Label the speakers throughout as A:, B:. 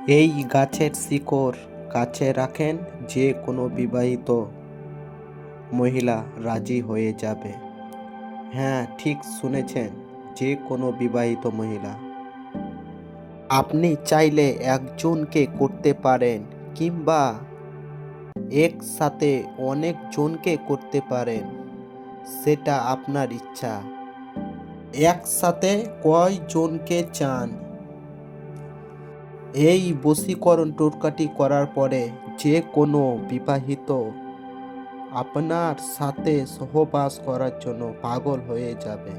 A: এই গাছের শিকড় কাছে রাখেন, যে কোনো বিবাহিত মহিলা রাজি হয়ে যাবে। হ্যাঁ, ঠিক শুনেছেন, যে কোনো বিবাহিত মহিলা। আপনি চাইলে একজনকে করতে পারেন, কিংবা একসাথে অনেকজনকে করতে পারেন, সেটা আপনার ইচ্ছা। একসাথে কয়জনকে চান? এই বশীকরণ টোটকাটি করার পরে যে কোনো বিবাহিত আপনার সাথে সহবাস করার জন্য পাগল হয়ে যাবে।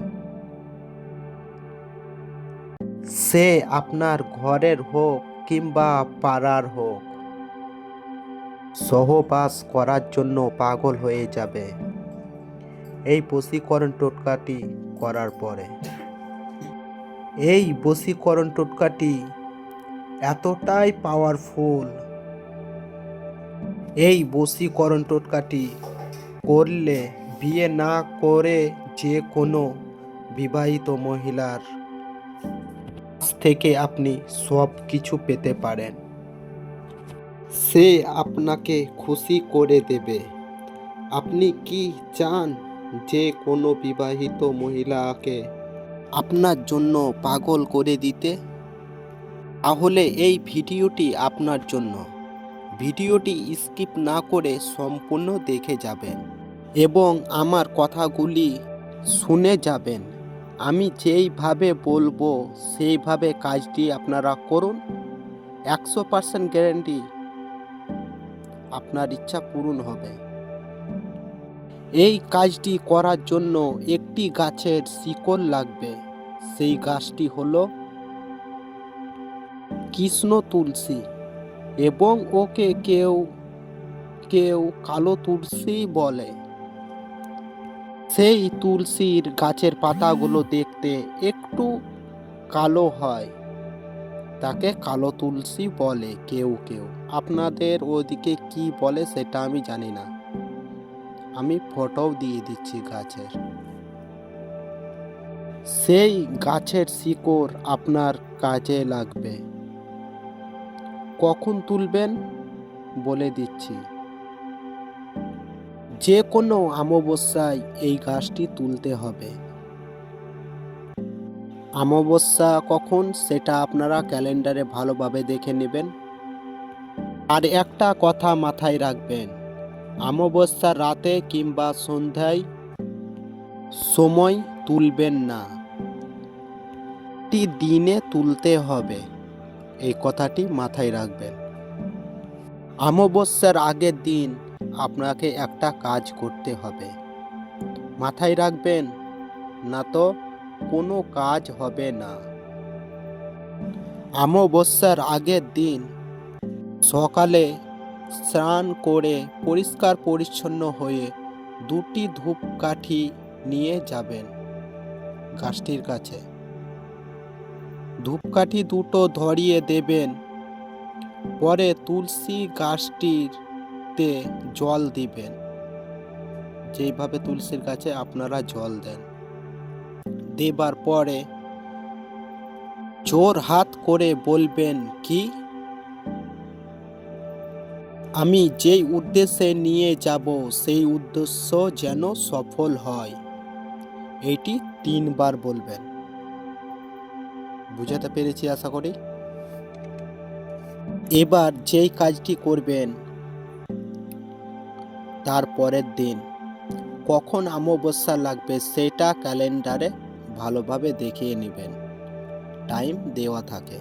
A: সে আপনার ঘরের হোক কিংবা পাড়ার হোক, সহবাস করার জন্য পাগল হয়ে যাবে এই বশীকরণ টোটকাটি করার পরে। এই বশীকরণ টোটকাটি এতটাই পাওয়ারফুল, এই বশীকরণ টোটকাটি করলে বিয়ে না করে যে কোনো বিবাহিত মহিলার কাছ থেকে আপনি সব কিছু পেতে পারেন। সে আপনাকে খুশি করে দেবে। আপনি কি চান যে কোনো বিবাহিত মহিলাকে আপনার জন্য পাগল করে দিতে? তাহলে এই ভিডিওটি আপনার জন্য। ভিডিওটি স্কিপ না করে সম্পূর্ণ দেখে যাবেন এবং আমার কথাগুলি শুনে যাবেন। আমি যেইভাবে বলবো সেইভাবে কাজটি আপনারা করুন। 100% গ্যারান্টি আপনার ইচ্ছা পূরণ হবে। এই কাজটি করার জন্য একটি গাছের শিকড় লাগবে। সেই গাছটি হলো কৃষ্ণ তুলসী, এবং ওকে কেউ কেউ কালো তুলসী বলে। সেই তুলসীর গাছের পাতাগুলো দেখতে একটু কালো হয়, তাকে কালো তুলসী বলে কেউ কেউ। আপনাদের ওদিকে কি বলে সেটা আমি জানি না, আমি ফটোও দিয়ে দিচ্ছি গাছের। সেই গাছের শিকড় আপনার কাজে লাগবে। কখন তুলবেন বলে দিচ্ছি। যে কোনো অমাবস্যায় এই গাছটি তুলতে হবে। অমাবস্যা কখন সেটা আপনারা ক্যালেন্ডারে ভালোভাবে দেখে নেবেন। আর একটা কথা মাথায় রাখবেন, অমাবস্যার রাতে কিংবা সন্ধ্যায় সময় তুলবেন না, দিনে তুলতে হবে। এই কথাটি মাথায় রাখবেন। অমাবস্যার আগের দিন আপনাকে একটা কাজ করতে হবে, মাথায় রাখবেন, না তো কোনো কাজ হবে না। অমাবস্যার আগের দিন সকালে স্নান করে পরিষ্কার পরিচ্ছন্ন হয়ে 2টি ধূপকাঠি নিয়ে যাবেন গাছটির কাছে। ধূপকাঠি দুটো ধরিয়ে দেবেন। পরে তুলসী গাছটিতে জল দিবেন, যেইভাবে তুলসীর গাছে আপনারা জল দেন। দেবার পরে জোর হাত করে বলবেন কি, আমি যেই উদ্দেশ্যে নিয়ে যাব সেই উদ্দেশ্য যেন সফল হয়। এটি 3 বার বলবেন। বুঝাতে পেরেছি আশা করি। এবার যেই কাজটি করবেন, তার পরের দিন কখন অমাবস্যা লাগবে সেটা ক্যালেন্ডারে ভালোভাবে দেখিয়ে নেবেন, টাইম দেওয়া থাকে।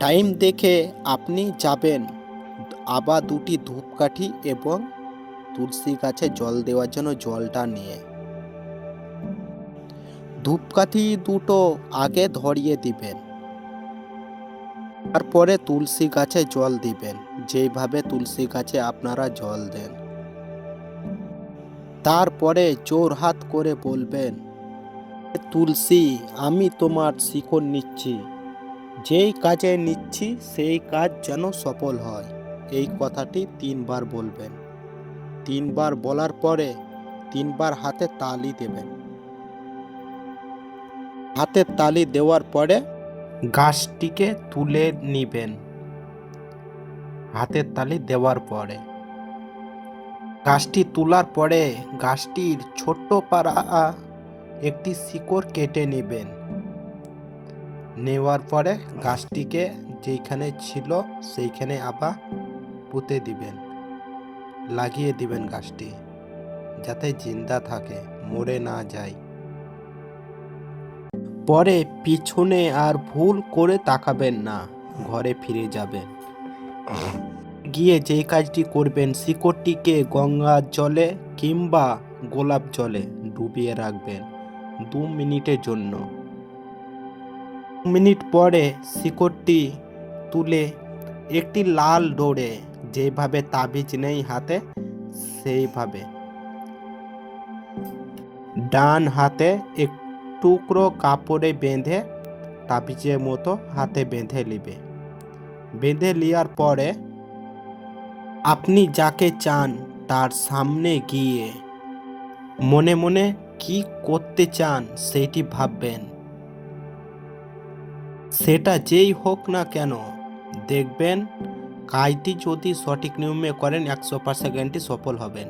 A: টাইম দেখে আপনি যাবেন, আবার 2টি ধূপকাঠি এবং তুলসী গাছে জল দেওয়ার জন্য জলটা নিয়ে। ধূপকাঠি দুটো আগে ধরিয়ে দিবেন, তারপরে তুলসী গাছে জল দিবেন, যেইভাবে তুলসী গাছে আপনারা জল দেন। তারপরে জোর হাত করে বলবেন, তুলসী, আমি তোমার শিকড় নিচ্ছি, যেই কাজে নিচ্ছি সেই কাজ যেন সফল হয়। এই কথাটি 3 বার বলবেন। 3 বার বলার পরে 3 বার হাতে তালি দেবেন। হাতে তালি দেওয়ার পরে গাছটিকে তুলে নিবেন হাতের তালি দেওয়ার পরে। গাছটি তোলার পরে গাছটির ছোট্ট পারা একটি শিকড় কেটে নেবেন। নেওয়ার পরে গাছটিকে যেইখানে ছিল সেইখানে আবার পুঁতে দিবেন, লাগিয়ে দিবেন গাছটি, যাতে জিন্দা থাকে, মরে না যায়। পরে পিছনে আর ভুল করে তাকাবেন না, ঘরে ফিরে যাবেন। গিয়ে যেই কাজটি করবেন, শিকড়টিকে গঙ্গার জলে কিংবা গোলাপ জলে ডুবিয়ে রাখবেন 2 মিনিটের জন্য। 2 মিনিট পরে শিকড়টি তুলে একটি লাল ডোরে, যেভাবে তাবিজ নেই হাতে সেইভাবে ডান হাতে এক টুকরো কাপড়ে বেঁধে তাবিজের মতো হাতে বেঁধে নিবে। বেঁধে নেওয়ার পরে আপনি যাকে চান তার সামনে গিয়ে মনে মনে কি করতে চান সেইটি ভাববেন। সেটা যেই হোক না কেন, দেখবেন কাজটি যদি সঠিক নিয়মে করেন 100% গ্যারান্টি সফল হবেন।